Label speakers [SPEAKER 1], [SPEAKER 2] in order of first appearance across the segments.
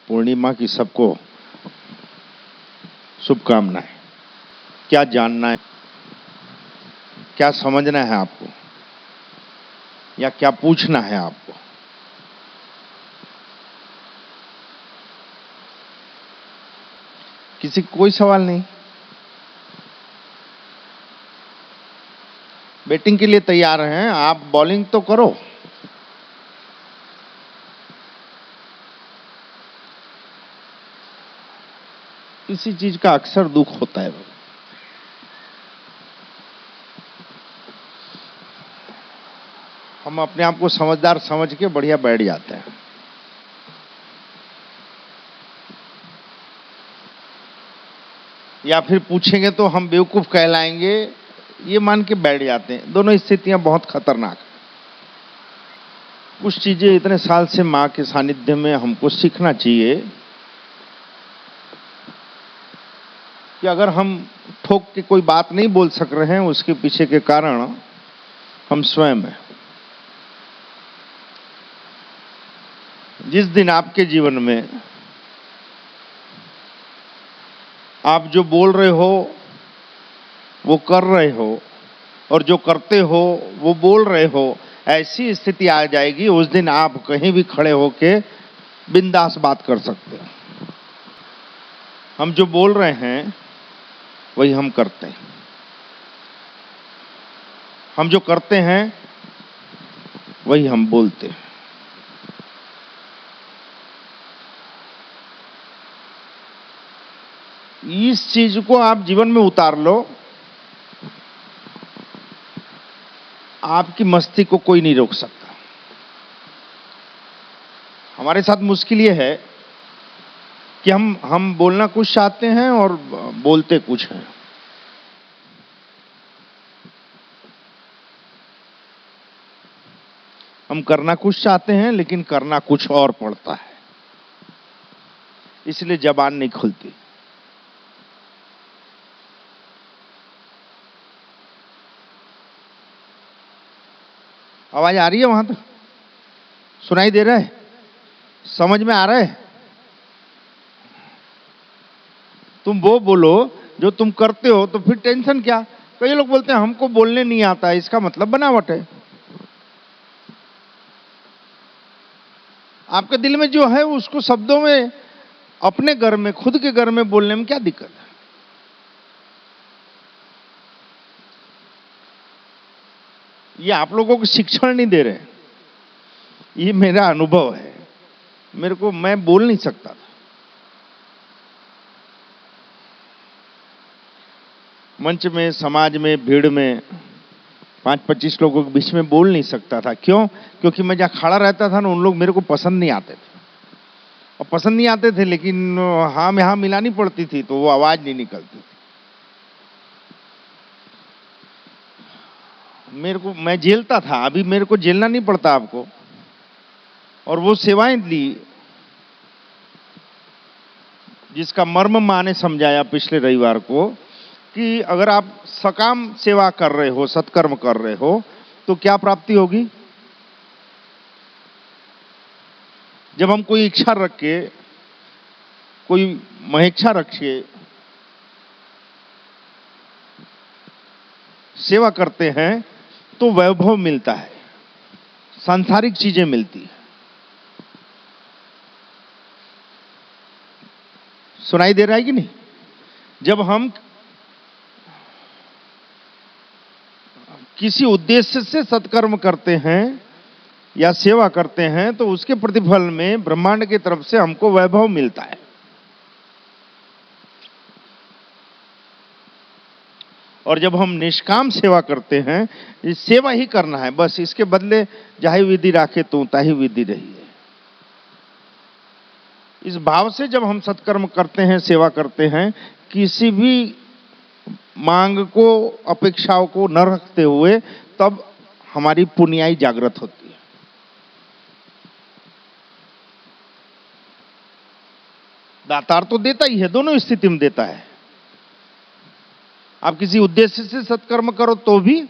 [SPEAKER 1] पूर्णिमा की सबको शुभकामनाएं। क्या जानना है, क्या समझना है आपको, या क्या पूछना है आपको? किसी को कोई सवाल नहीं? बैटिंग के लिए तैयार हैं आप? बॉलिंग तो करो। किसी चीज का अक्सर दुख होता है। हम अपने आप को समझदार समझ के बढ़िया बैठ जाते हैं। या फिर पूछेंगे तो हम बेवकूफ कहलाएंगे, ये मान के बैठ जाते हैं। दोनों स्थितियां बहुत खतरनाक हैं। कुछ चीजें इतने साल से मां के सानिध्य में हमको सीखना चाहिए कि अगर हम ठोक के कोई बात नहीं बोल सक रहे हैं, उसके पीछे के कारण हम स्वयं हैं। जिस दिन आपके जीवन में आप जो बोल रहे हो वो कर रहे हो, और जो करते हो वो बोल रहे हो, ऐसी स्थिति आ जाएगी, उस दिन आप कहीं भी खड़े होके बिंदास बात कर सकते हो। हम जो बोल रहे हैं वही हम करते हैं। हम जो करते हैं वही हम बोलते हैं। इस चीज को आप जीवन में उतार लो, आपकी मस्ती को कोई नहीं रोक सकता। हमारे साथ मुश्किल ये है कि हम बोलना कुछ चाहते हैं और बोलते कुछ हैं। हम करना कुछ चाहते हैं लेकिन करना कुछ और पड़ता है, इसलिए जबान नहीं खुलती। आवाज आ रही है वहां तक? सुनाई दे रहा है? समझ में आ रहा है? तुम वो बोलो जो तुम करते हो, तो फिर टेंशन क्या? कई लोग बोलते हैं हमको बोलने नहीं आता है, इसका मतलब बनावट है। आपके दिल में जो है उसको शब्दों में, अपने घर में, खुद के घर में बोलने में क्या दिक्कत है? ये आप लोगों को शिक्षण नहीं दे रहे, ये मेरा अनुभव है। मैं बोल नहीं सकता था। मंच में, समाज में, भीड़ में 5-25 लोगों के बीच में बोल नहीं सकता था। क्यों? क्योंकि मैं जहां खड़ा रहता था ना, उन लोग मेरे को पसंद नहीं आते थे। और पसंद नहीं आते थे, लेकिन हाँ में हाँ मिलानी पड़ती थी, तो वो आवाज नहीं निकलती थी। मैं झेलता था, अभी मेरे को झेलना नहीं पड़ता आपको। और वो सेवाएं दी जिसका मर्म मां ने समझाया पिछले रविवार को, कि अगर आप सकाम सेवा कर रहे हो, सत्कर्म कर रहे हो, तो क्या प्राप्ति होगी? जब हम कोई इच्छा रख के, कोई महेच्छा रखिए सेवा करते हैं तो वैभव मिलता है, सांसारिक चीजें मिलती है। सुनाई दे रहा है कि नहीं? जब हम किसी उद्देश्य से सत्कर्म करते हैं या सेवा करते हैं, तो उसके प्रतिफल में ब्रह्मांड की तरफ से हमको वैभव मिलता है। और जब हम निष्काम सेवा करते हैं, ये सेवा ही करना है बस, इसके बदले जाहि विधि राखे तू ताहि विधि रही है, इस भाव से जब हम सत्कर्म करते हैं, सेवा करते हैं, किसी भी मांग को, अपेक्षाओं को न रखते हुए, तब हमारी पुण्याई जागृत होती है। दातार तो देता ही है, दोनों स्थिति में देता है। आप किसी उद्देश्य से सत्कर्म करो तो भी,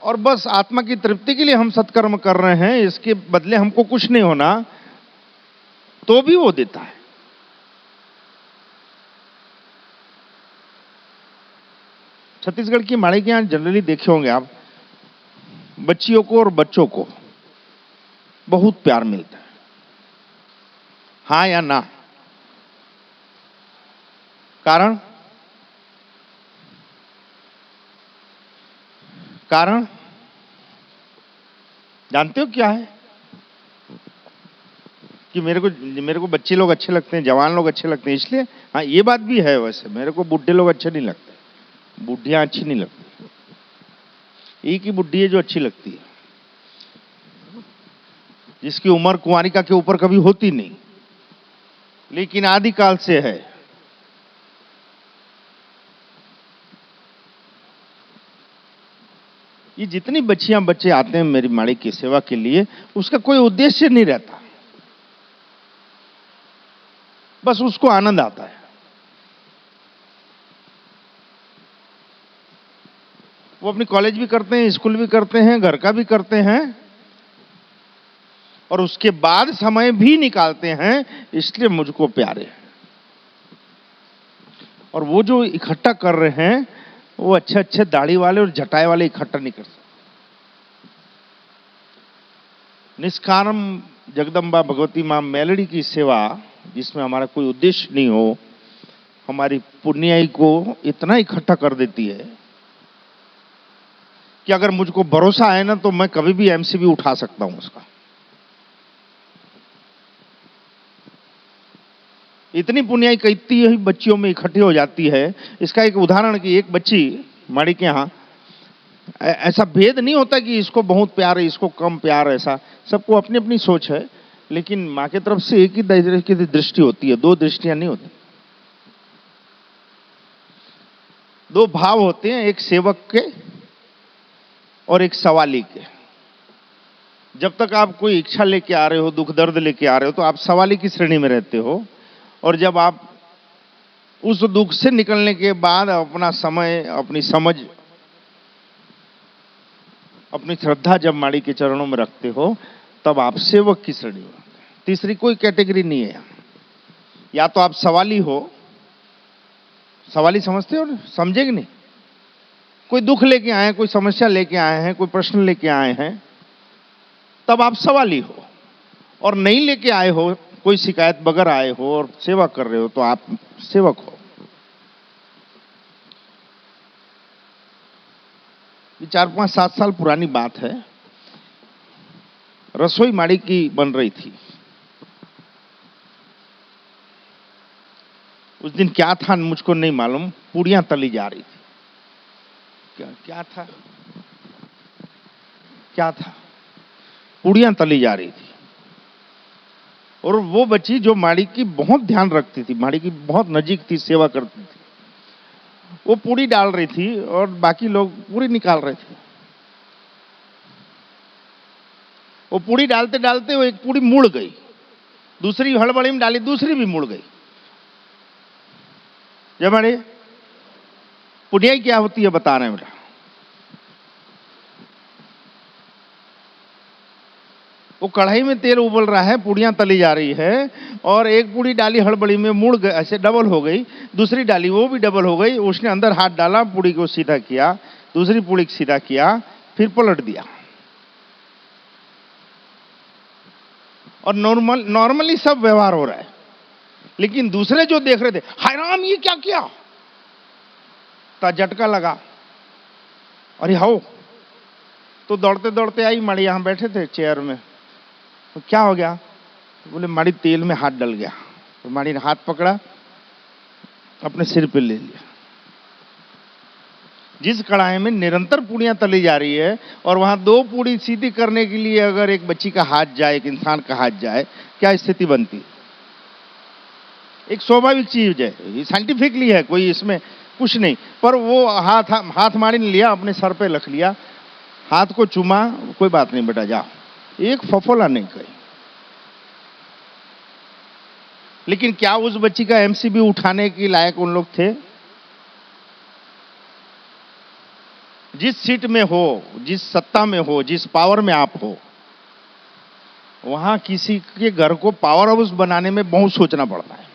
[SPEAKER 1] और बस आत्मा की तृप्ति के लिए हम सत्कर्म कर रहे हैं, इसके बदले हमको कुछ नहीं होना, तो भी वो देता है। छत्तीसगढ़ की माड़ी के यहां जनरली देखे होंगे आप, बच्चियों को और बच्चों को बहुत प्यार मिलता है, हाँ या ना? कारण कारण जानते हो क्या है? कि मेरे को बच्चे लोग अच्छे लगते हैं, जवान लोग अच्छे लगते हैं, इसलिए। हाँ, ये बात भी है। वैसे मेरे को बुढ़े लोग अच्छे नहीं लगते, बुढ़ियां अच्छी नहीं लगती। एक ही बुढ़ी है जो अच्छी लगती है, जिसकी उम्र कुंवारिका के ऊपर कभी होती नहीं, लेकिन आदिकाल से है। ये जितनी बच्चियां बच्चे आते हैं मेरी माड़ी की सेवा के लिए, उसका कोई उद्देश्य नहीं रहता, बस उसको आनंद आता है। वो अपनी कॉलेज भी करते हैं, स्कूल भी करते हैं, घर का भी करते हैं, और उसके बाद समय भी निकालते हैं, इसलिए मुझको प्यारे हैं। और वो जो इकट्ठा कर रहे हैं, वो अच्छे अच्छे दाढ़ी वाले और जटाई वाले इकट्ठा नहीं कर सकते। निष्काम जगदम्बा भगवती मां मेलड़ी की सेवा, जिसमें हमारा कोई उद्देश्य नहीं हो, हमारी पुण्याई को इतना इकट्ठा कर देती है कि अगर मुझको भरोसा है ना, तो मैं कभी भी एमसीबी उठा सकता हूं उसका। इतनी पुण्याई इतनी ही बच्चियों में इकट्ठी हो जाती है। इसका एक उदाहरण कि एक बच्ची माड़ी के यहां, ऐसा भेद नहीं होता कि इसको बहुत प्यार है, इसको कम प्यार है, ऐसा सबको अपनी अपनी सोच है, लेकिन मां की तरफ से एक ही दृष्टि होती है, दो दृष्टियां नहीं होती। दो भाव होते हैं, एक सेवक के और एक सवाली के। जब तक आप कोई इच्छा लेके आ रहे हो, दुख दर्द लेके आ रहे हो, तो आप सवाली की श्रेणी में रहते हो। और जब आप उस दुख से निकलने के बाद अपना समय, अपनी समझ, अपनी श्रद्धा जब माड़ी के चरणों में रखते हो, तब आप सेवक की श्रेणी में। तीसरी कोई कैटेगरी नहीं है। या तो आप सवाली हो, सवाली समझते हो, समझेंगे नहीं? कोई दुख लेके आए हैं, कोई समस्या लेके आए हैं, कोई प्रश्न लेके आए हैं, तब आप सवाली हो। और नहीं लेके आए हो, कोई शिकायत बगैर आए हो और सेवा कर रहे हो, तो आप सेवक हो। ये 4-5-7 साल पुरानी बात है। रसोई माड़ी की बन रही थी। उस दिन क्या था मुझको नहीं मालूम, पूड़ियां तली जा रही थी। क्या था? पूड़ियां तली जा रही थी। और वो बच्ची जो माड़ी की बहुत ध्यान रखती थी, माड़ी की बहुत नजीक थी, सेवा करती थी, वो पूड़ी डाल रही थी और बाकी लोग पूड़ी निकाल रहे थे। वो पूड़ी डालते डालते वो एक पूड़ी मुड़ गई, दूसरी हड़बड़ी में डाली, दूसरी भी मुड़ गई। जब माड़ी पुड़ियाई क्या होती है बता रहे हैं बेटा। वो कढ़ाई में तेल उबल रहा है, पूड़ियां तली जा रही है, और एक पूड़ी डाली हड़बड़ी में मुड़ गई, ऐसे डबल हो गई, दूसरी डाली वो भी डबल हो गई। उसने अंदर हाथ डाला, पूड़ी को सीधा किया, दूसरी पूड़ी को सीधा किया, फिर पलट दिया। और नॉर्मली सब व्यवहार हो रहा है, लेकिन दूसरे जो देख रहे थे, हाय राम ये क्या किया, ता झटका लगा। अरे हाओ, तो दौड़ते दौड़ते आई माड़ी, यहां बैठे थे चेयर में। तो क्या हो गया? तो बोले माड़ी तेल में हाथ डल गया। तो माड़ी ने हाथ पकड़ा, अपने सिर पे ले लिया। जिस कढ़ाई में निरंतर पूड़ियां तली जा रही है, और वहां दो पूड़ी सीधी करने के लिए अगर एक बच्ची का हाथ जाए, एक इंसान का हाथ जाए, क्या स्थिति बनती? एक स्वाभाविक चीज है, ये साइंटिफिकली है, कोई इसमें कुछ नहीं। पर वो हाथ माड़ी ने लिया, अपने सर पे रख लिया, हाथ को चूमा, कोई बात नहीं बेटा जाओ, एक फफोला नहीं कही। लेकिन क्या उस बच्ची का एमसीबी उठाने के लायक उन लोग थे? जिस सीट में हो, जिस सत्ता में हो, जिस पावर में आप हो, वहां किसी के घर को पावर हाउस बनाने में बहुत सोचना पड़ता है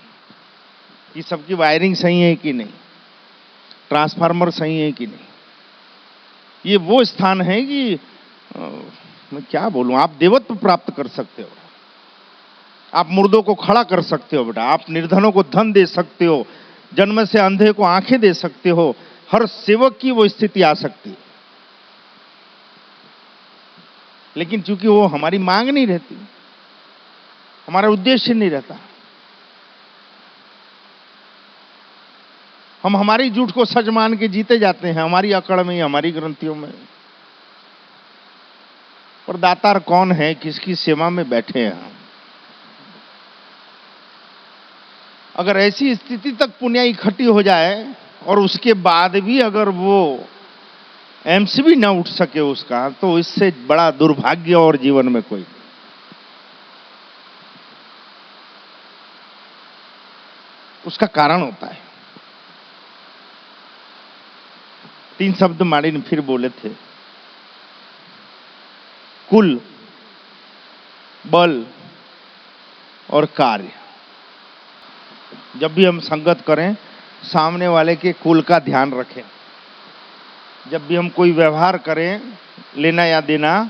[SPEAKER 1] कि सबकी वायरिंग सही है कि नहीं, ट्रांसफार्मर सही है कि नहीं। ये वो स्थान है कि मैं क्या बोलूं, आप देवत्व प्राप्त कर सकते हो, आप मुर्दों को खड़ा कर सकते हो बेटा, आप निर्धनों को धन दे सकते हो, जन्म से अंधे को आंखें दे सकते हो। हर सेवक की वो स्थिति आ सकती है, लेकिन चूंकि वो हमारी मांग नहीं रहती, हमारा उद्देश्य नहीं रहता, हम हमारी झूठ को सच मान के जीते जाते हैं, हमारी अकड़ में, हमारी ग्रंथियों में। पर दातार कौन है, किसकी सेवा में बैठे हैं हम? अगर ऐसी स्थिति तक पुण्य इकट्ठी हो जाए और उसके बाद भी अगर वो एम्स भी ना उठ सके उसका, तो इससे बड़ा दुर्भाग्य और जीवन में कोई। उसका कारण होता है। 3 शब्द माड़ी ने फिर बोले थे, कुल, बल और कार्य। जब भी हम संगत करें, सामने वाले के कुल का ध्यान रखें। जब भी हम कोई व्यवहार करें, लेना या देना,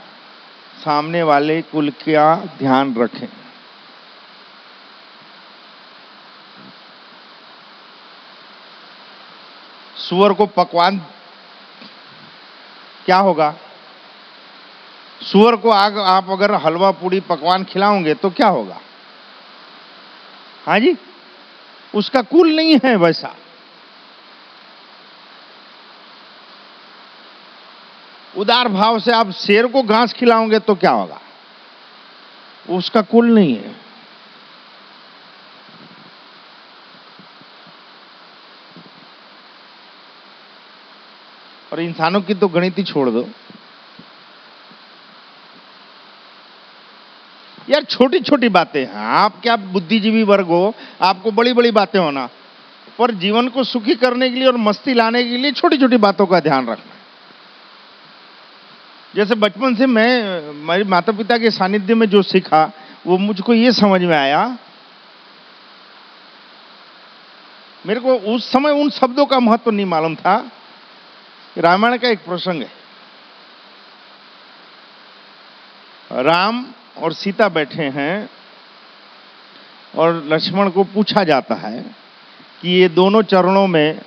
[SPEAKER 1] सामने वाले कुल का ध्यान रखें। सुअर को पकवान क्या होगा? सुअर को आप अगर हलवा पूड़ी पकवान खिलाओगे तो क्या होगा? हाँ जी, उसका कुल नहीं है वैसा। उदार भाव से आप शेर को घास खिलाओगे तो क्या होगा? उसका कुल नहीं है। और इंसानों की तो गणित ही छोड़ दो यार, छोटी छोटी बातें हैं। आप क्या बुद्धिजीवी वर्ग हो, आपको बड़ी बड़ी बातें होना, पर जीवन को सुखी करने के लिए और मस्ती लाने के लिए छोटी छोटी बातों का ध्यान रखना। जैसे बचपन से मैं मेरे माता पिता के सानिध्य में जो सीखा, वो मुझको ये समझ में आया। मेरे को उस समय उन शब्दों का महत्व नहीं मालूम था। रामायण का एक प्रसंग है, राम और सीता बैठे हैं और लक्ष्मण को पूछा जाता है कि ये दोनों चरणों में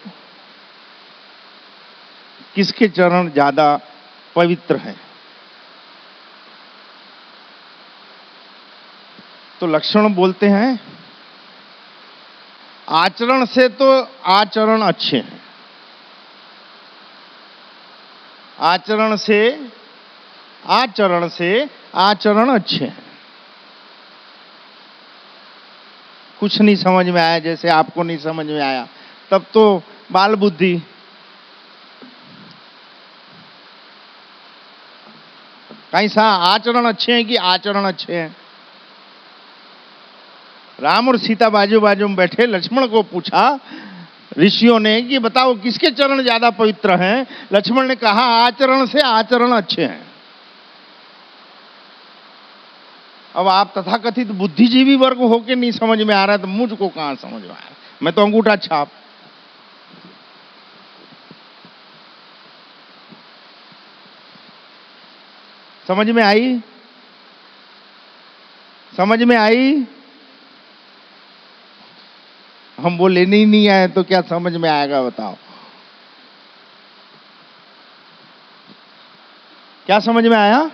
[SPEAKER 1] किसके चरण ज्यादा पवित्र हैं? तो लक्ष्मण बोलते हैं, आचरण से तो आचरण अच्छे हैं, आचरण से आचरण अच्छे हैं। कुछ नहीं समझ में आया, जैसे आपको नहीं समझ में आया, तब तो बाल बुद्धि। कैसा आचरण अच्छे हैं कि आचरण अच्छे हैं? राम और सीता बाजू बाजू में बैठे, लक्ष्मण को पूछा ऋषियों ने कि बताओ किसके चरण ज्यादा पवित्र हैं? लक्ष्मण ने कहा आचरण से आचरण अच्छे हैं। अब आप तथाकथित बुद्धिजीवी वर्ग होके नहीं समझ में आ रहा है, तो मुझको कहां समझ में आ रहा है? मैं तो अंगूठा छाप। समझ में आई? समझ में आई? हम वो लेने ही नहीं आए तो क्या समझ में आएगा बताओ? क्या समझ में आया?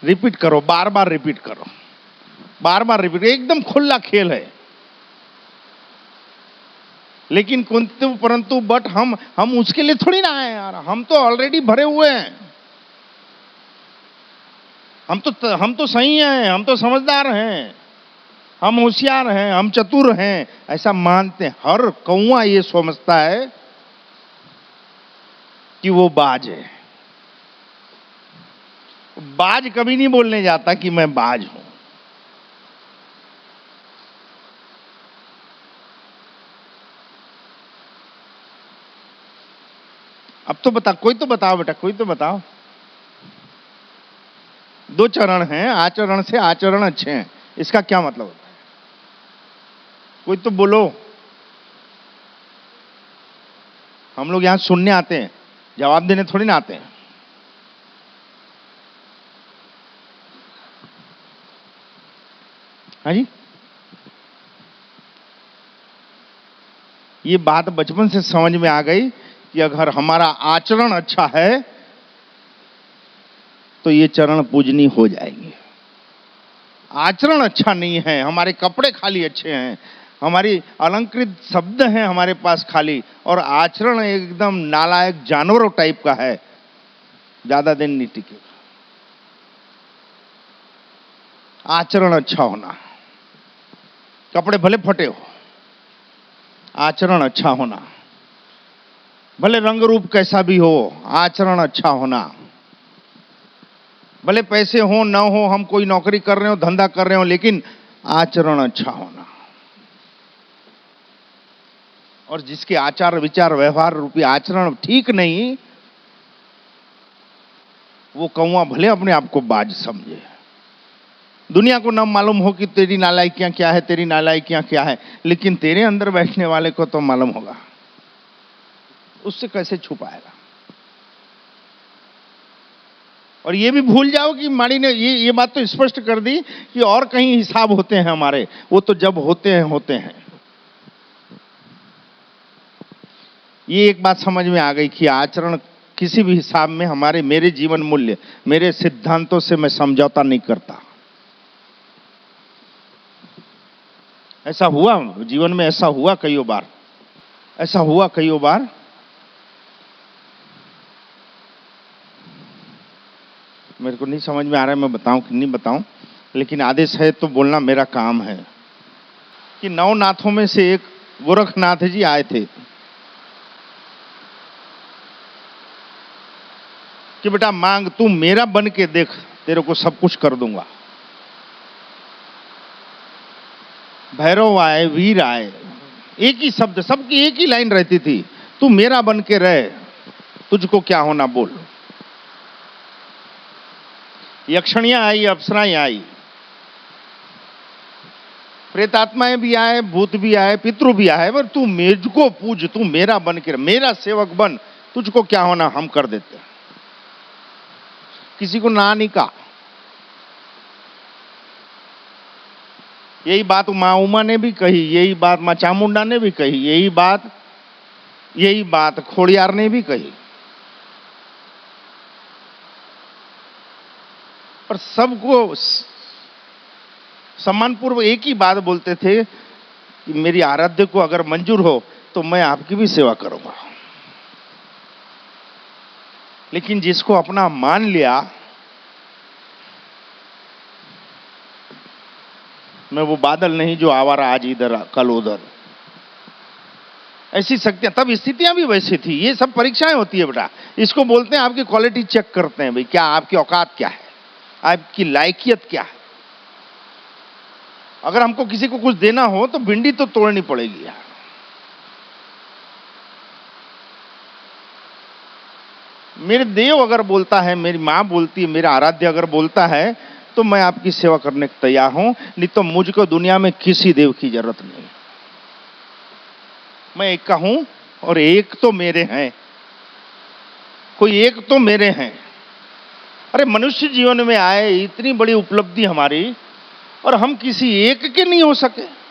[SPEAKER 1] रिपीट करो, बार बार रिपीट करो, बार बार रिपीट। एकदम खुला खेल है। लेकिन परंतु बट हम उसके लिए थोड़ी ना आए यार, हम तो ऑलरेडी भरे हुए हैं। हम तो सही हैं, हम तो समझदार हैं, हम होशियार हैं, हम चतुर हैं, ऐसा मानते हैं। हर कौवा ये समझता है कि वो बाज है। बाज कभी नहीं बोलने जाता कि मैं बाज हूं। अब तो बता, कोई तो बताओ बेटा, कोई तो बताओ। दो चरण हैं, आचरण से आचरण अच्छे हैं, इसका क्या मतलब होता है? कोई तो बोलो। हम लोग यहां सुनने आते हैं, जवाब देने थोड़ी ना आते हैं। हाँ जी, ये बात बचपन से समझ में आ गई कि अगर हमारा आचरण अच्छा है तो ये चरण पूजनीय हो जाएंगे। आचरण अच्छा नहीं है, हमारे कपड़े खाली अच्छे हैं, हमारी अलंकृत शब्द हैं हमारे पास खाली, और आचरण एकदम नालायक जानवरों टाइप का है, ज्यादा दिन नहीं टिकेगा। आचरण अच्छा होना, कपड़े भले फटे हो, आचरण अच्छा होना, भले रंग रूप कैसा भी हो, आचरण अच्छा होना, भले पैसे हो न हो, हम कोई नौकरी कर रहे हो, धंधा कर रहे हो, लेकिन आचरण अच्छा होना। और जिसके आचार विचार व्यवहार रूपी आचरण ठीक नहीं, वो कौवा भले अपने आप को बाज समझे, दुनिया को न मालूम हो कि तेरी नालायकियां क्या है, तेरी नालायकियां क्या है, लेकिन तेरे अंदर बैठने वाले को तो मालूम होगा, उससे कैसे छुपाएगा। और ये भी भूल जाओ कि माड़ी ने ये बात तो स्पष्ट कर दी कि और कहीं हिसाब होते हैं हमारे, वो तो जब होते हैं। ये एक बात समझ में आ गई कि आचरण किसी भी हिसाब में हमारे मेरे जीवन मूल्य, मेरे सिद्धांतों से मैं समझौता नहीं करता। ऐसा हुआ जीवन में, ऐसा हुआ कईयों बार, ऐसा हुआ कईयों बार। मेरे को नहीं समझ में आ रहा है मैं बताऊं कि नहीं बताऊं, लेकिन आदेश है तो बोलना मेरा काम है। कि नवनाथों में से एक गोरखनाथ जी आए थे कि बेटा मांग, तू मेरा बन के देख, तेरे को सब कुछ कर दूंगा। भैरव आए, वीर आए, एक ही शब्द, सबकी एक ही लाइन रहती थी, तू मेरा बन के रहे, तुझको क्या होना बोल। यक्षणियां आई, अप्सराएं आई, प्रेतात्माएं भी आए, भूत भी आए, पितृ भी आए, पर तू मुझको पूज, तू मेरा बन के, मेरा सेवक बन, तुझको क्या होना हम कर देते। किसी को ना नहीं कहा। यही बात मां उमा ने भी कही, यही बात मां चामुंडा ने भी कही, यही बात खोड़ियार ने भी कही। पर सबको सम्मानपूर्वक एक ही बात बोलते थे कि मेरी आराध्य को अगर मंजूर हो तो मैं आपकी भी सेवा करूंगा। लेकिन जिसको अपना मान लिया, मैं वो बादल नहीं जो आवारा आज इधर कल उधर, ऐसी शक्तियां, तब स्थितियां भी वैसी थी। ये सब परीक्षाएं होती है बेटा, इसको बोलते हैं आपकी क्वालिटी चेक करते हैं, भाई क्या आपकी औकात क्या है, आपकी लायकियत क्या है। अगर हमको किसी को कुछ देना हो तो भिंडी तो तोड़नी पड़ेगी यार। मेरे देव अगर बोलता है, मेरी मां बोलती है, मेरा आराध्य अगर बोलता है तो मैं आपकी सेवा करने को तैयार हूं, नहीं तो मुझको दुनिया में किसी देव की जरूरत नहीं। मैं एक का हूं और एक तो मेरे हैं, कोई एक तो मेरे हैं। अरे मनुष्य जीवन में आए, इतनी बड़ी उपलब्धि हमारी, और हम किसी एक के नहीं हो सके।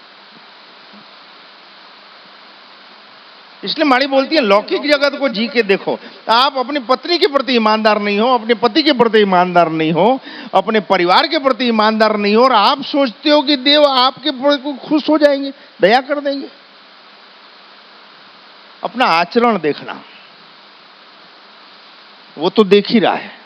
[SPEAKER 1] इसलिए माड़ी बोलती है लौकिक जगत को जी के देखो। आप अपनी पत्नी के प्रति ईमानदार नहीं हो, अपने पति के प्रति ईमानदार नहीं हो, अपने परिवार के प्रति ईमानदार नहीं हो, और आप सोचते हो कि देव आपके प्रति खुश हो जाएंगे, दया कर देंगे। अपना आचरण देखना, वो तो देख ही रहा है।